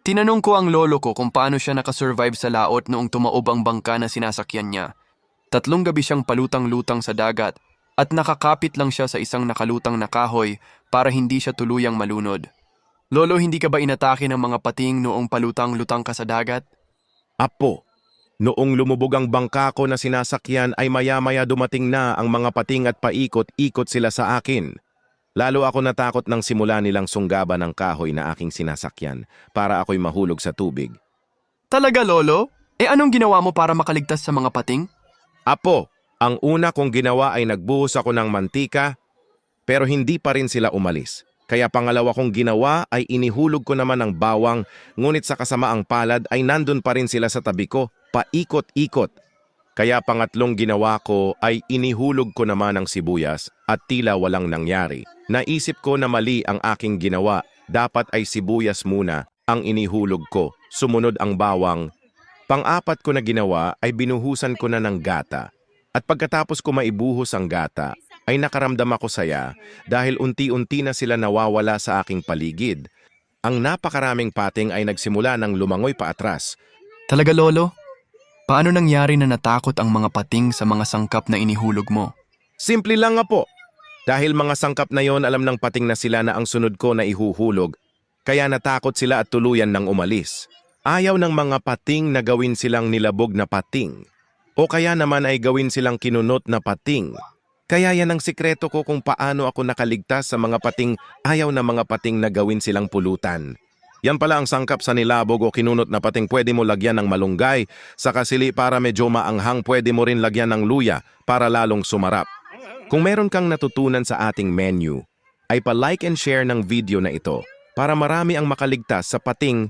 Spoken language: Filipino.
Tinanong ko ang lolo ko kung paano siya nakasurvive sa laot noong tumaob ang bangka na sinasakyan niya. 3 gabi siyang palutang-lutang sa dagat at nakakapit lang siya sa isang nakalutang na kahoy para hindi siya tuluyang malunod. Lolo, hindi ka ba inatake ng mga pating noong palutang-lutang ka sa dagat? Apo, noong lumubog ang bangka ko na sinasakyan ay maya-maya dumating na ang mga pating at paikot-ikot sila sa akin. Lalo ako natakot nang simula nilang sunggaban ng kahoy na aking sinasakyan para ako'y mahulog sa tubig. Talaga, lolo? Anong ginawa mo para makaligtas sa mga pating? Apo, ang una kong ginawa ay nagbuhos ako ng mantika pero hindi pa rin sila umalis. Kaya pangalawa kong ginawa ay inihulog ko naman ang bawang, ngunit sa kasamaang palad ay nandun pa rin sila sa tabi ko, paikot-ikot. Kaya pangatlong ginawa ko ay inihulog ko naman ang sibuyas at tila walang nangyari. Naisip ko na mali ang aking ginawa, dapat ay sibuyas muna ang inihulog ko, sumunod ang bawang. Pang-apat ko na ginawa ay binuhusan ko na ng gata. At pagkatapos ko maibuhos ang gata, ay nakaramdam ako saya dahil unti-unti na sila nawawala sa aking paligid. Ang napakaraming pating ay nagsimula ng lumangoy paatras. Talaga, lolo? Paano nangyari na natakot ang mga pating sa mga sangkap na inihulog mo? Simple lang nga po. Dahil mga sangkap na yon alam ng pating na sila na ang sunod ko na ihuhulog, kaya natakot sila at tuluyan ng umalis. Ayaw ng mga pating na gawin silang nilabog na pating. O kaya naman ay gawin silang kinunot na pating. Kaya yan ang sikreto ko kung paano ako nakaligtas sa mga pating ayaw na mga pating na gawin silang pulutan. Yan pala ang sangkap sa nilabog o kinunot na pating, pwede mo lagyan ng malunggay. Sa kasili para medyo maanghang, pwede mo rin lagyan ng luya para lalong sumarap. Kung meron kang natutunan sa ating menu, ay pa-like and share ng video na ito para marami ang makaligtas sa pating